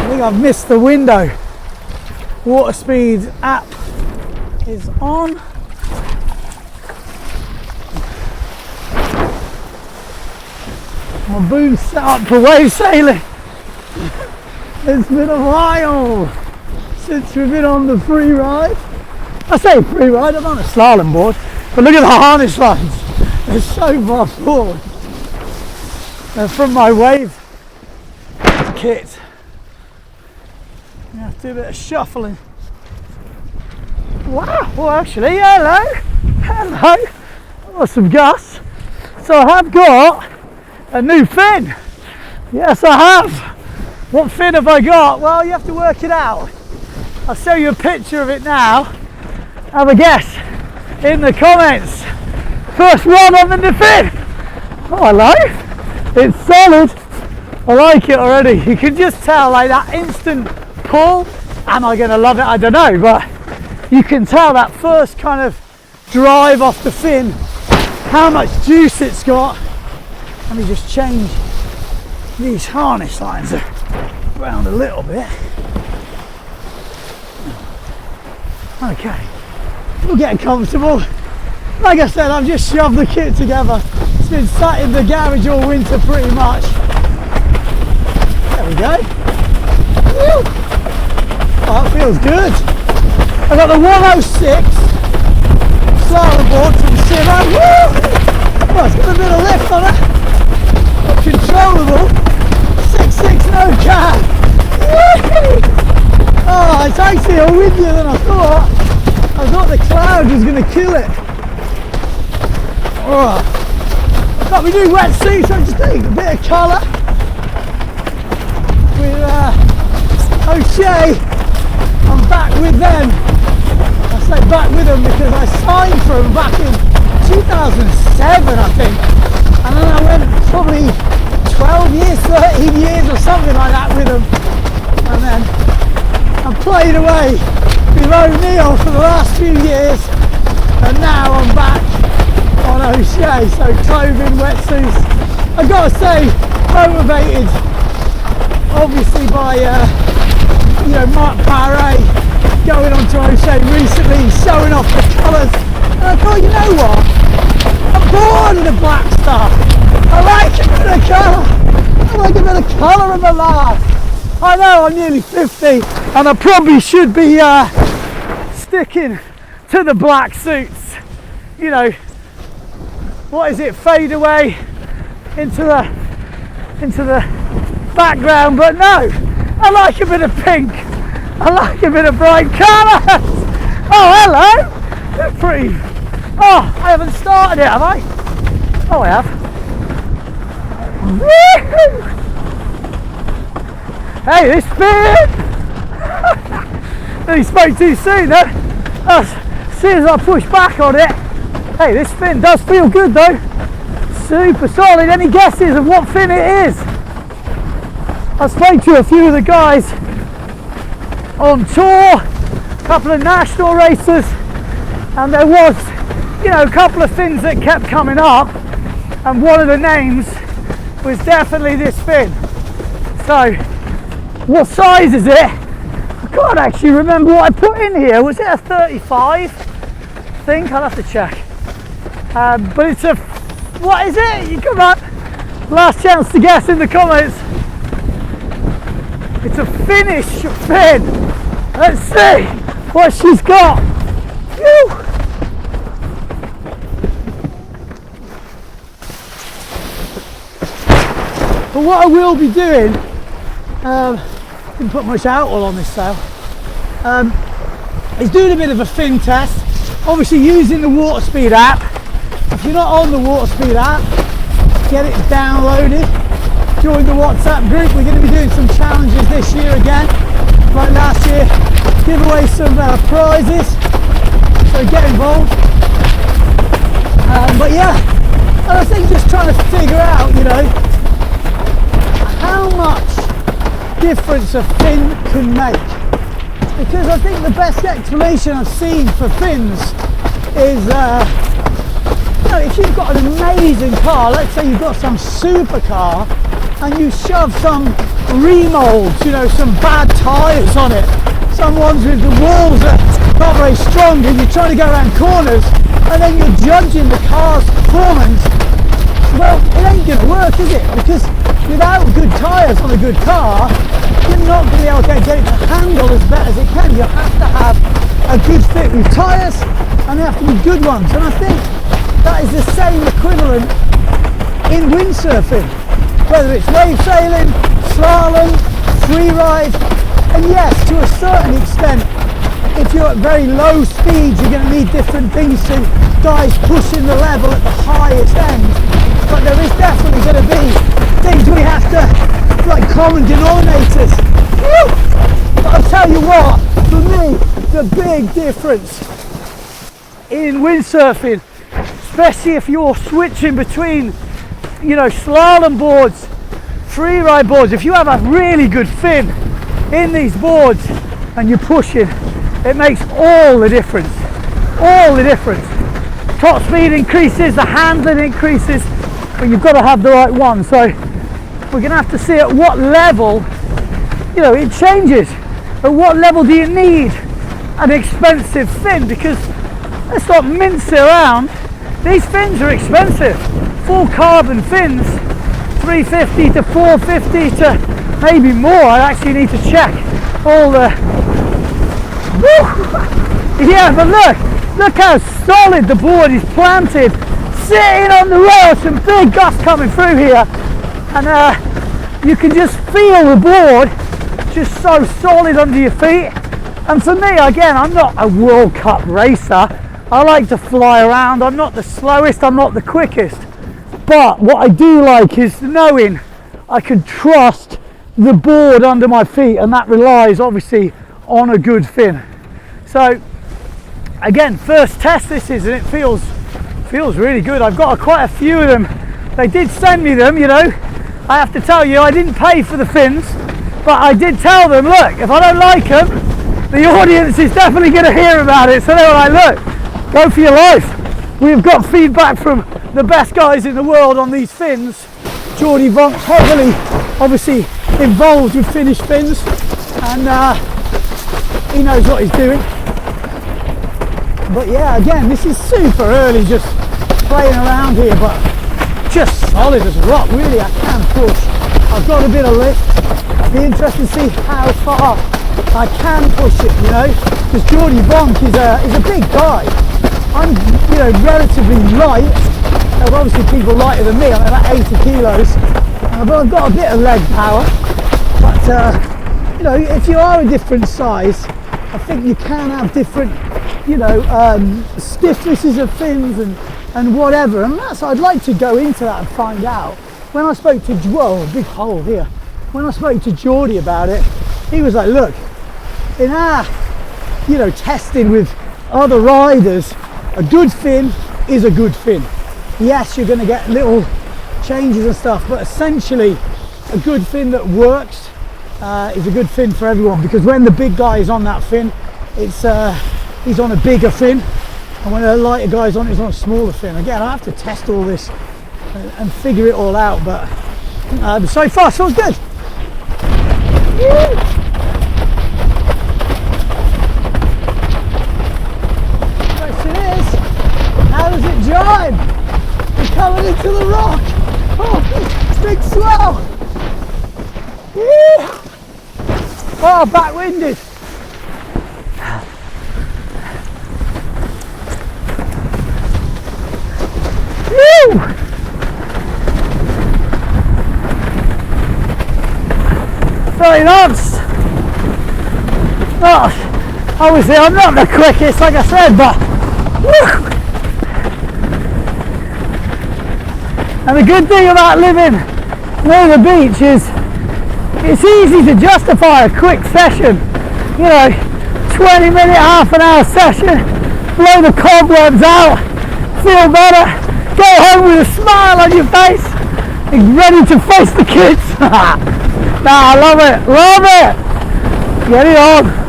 I think I've missed the window. Water speed app is on. My boom's set up for wave sailing. It's been a while since we've been on the free ride. I say free ride, I'm on a slalom board, but look at the harness lines. They're so far forward. They're from my wave kit. You have to do a bit of shuffling. Wow, well actually, hello, oh, some gas. So I have got a new fin. Yes, I have. What fin have I got? Well, you have to work it out. I'll show you a picture of it now. Have a guess in the comments. First one on the new fin. Oh, hello. It's solid. I like it already. You can just tell, like, that instant pull. Am I going to love it? I don't know, but you can tell that first kind of drive off the fin, how much juice it's got. Let me just change these harness lines around a little bit. Okay, we're getting comfortable. Like I said, I've just shoved the kit together. It's been sat in the garage all winter pretty much. There we go. Woo! Oh, that feels good. I've got the 106 slalom board from Simmer. Woo! Well, it's got a bit of lift on it. Controllable. 6.6 no cab. Oh, it's actually a windier than I thought. I thought the cloud was going to kill it. Oh. Got my new wetsuit, so just a bit of colour. With O'Shea, I'm back with them. I say back with them because I signed for them back in 2007, I think. And then I went probably 12 years, 13 years or something like that with them. And then I played away with O'Neill for the last few years. And now I'm back on O'Shea, so clothing, wetsuits. I've got to say, motivated obviously by Mark Paré going on to O'Shea recently, showing off the colours. And I thought, you know what? I'm born in a black star. I like a bit of colour. I like a bit of colour in my life. I know I'm nearly 50 and I probably should be sticking to the black suits. You know, what is it? Fade away into the background, but no, I like a bit of pink. I like a bit of bright colours. Oh, hello. They're pretty. Oh, I haven't started it, have I? Oh, I have. Woo! Hey, this fin! He spoke too soon, though. As soon as I push back on it. Hey, this fin does feel good, though. Super solid. Any guesses of what fin it is? I spoke to a few of the guys on tour, a couple of national racers, and there was, you know, a couple of fins that kept coming up, and one of the names was definitely this fin. So, what size is it? I can't actually remember what I put in here. Was it a 35? I think I'll have to check. But it's a, what is it? You come on, last chance to guess in the comments. It's a Finnish fin. Let's see what she's got. Whew. But what I will be doing, didn't put much outwall on this sail, is doing a bit of a fin test. Obviously using the water speed app. If you're not on the water speed app, get it downloaded. Join the WhatsApp group. We're going to be doing some challenges this year again, like last year. Give away some prizes, so get involved. But yeah, and I think just trying to figure out, you know, how much difference a fin can make. Because I think the best explanation I've seen for fins is, you know, if you've got an amazing car, let's say you've got some supercar, and you shove some remolds, you know, some bad tyres on it, some ones with the walls that are not very strong, and you're trying to go around corners and then you're judging the car's performance. Well, it ain't going to work, is it? Because without good tyres on a good car, you're not going to be able to get it to handle as better as it can. You have to have a good fit with tyres, and they have to be good ones. And I think that is the same equivalent in windsurfing, whether it's wave sailing, slalom, free ride. And yes, to a certain extent, if you're at very low speeds, you're going to need different things to guys pushing the level at the highest end. But there is definitely going to be things we have to, like common denominators. Woo! But I'll tell you what, for me, the big difference in windsurfing, especially if you're switching between, you know, slalom boards, free ride boards, if you have a really good fin in these boards and you're pushing, it makes all the difference. All the difference. Top speed increases, the handling increases, but you've got to have the right one. So we're going to have to see at what level, you know, it changes. At what level do you need an expensive fin? Because let's not mince it around. These fins are expensive. Full carbon fins, $350 to $450 to maybe more. I actually need to check all the. Woo! Yeah, but look how solid the board is planted, sitting on the rail. Some big gusts coming through here, and you can just feel the board just so solid under your feet. And for me, again, I'm not a World Cup racer. I like to fly around. I'm not the slowest, I'm not the quickest, but what I do like is knowing I can trust the board under my feet, and that relies obviously on a good fin. So again, first test this is, and it feels really good. I've got quite a few of them. They did send me them, you know. I have to tell you, I didn't pay for the fins, but I did tell them, look, if I don't like them, the audience is definitely going to hear about it. So they were like, look, go for your life. We've got feedback from the best guys in the world on these fins. Geordie Vonk's heavily, obviously, involved with Finnish fins, and he knows what he's doing. But yeah, again, this is super early, just playing around here, but just solid as rock. Really, I can push. I've got a bit of lift. I'd be interested to see how far I can push it, you know, because Geordie Vonk is a big guy. I'm, you know, relatively light. There are obviously people lighter than me. I'm about 80 kilos, but I've got a bit of leg power. But you know, if you are a different size, I think you can have different, you know, stiffnesses of fins and whatever, and that's, I'd like to go into that and find out. When I spoke to, whoa, big hole here. When I spoke to Geordie about it, he was like, look, in our, you know, testing with other riders, a good fin is a good fin. Yes, you're going to get little changes and stuff, but essentially a good fin that works is a good fin for everyone, because when the big guy is on that fin, it's he's on a bigger fin, and when a lighter guy's on it, he's on a smaller fin. Again, I have to test all this and figure it all out, but so far so good. Woo! Question is, how does it jibe? We're coming into the rock. Oh, big swell. Yeah. Oh, backwinded. Woo! 30 knots. Oh, obviously I'm not the quickest, like I said, but woo! And the good thing about living near the beach is it's easy to justify a quick session. You know, 20-minute, half an hour session, blow the cobwebs out, feel better, go home with a smile on your face, and ready to face the kids. Nah, I love it, get it on.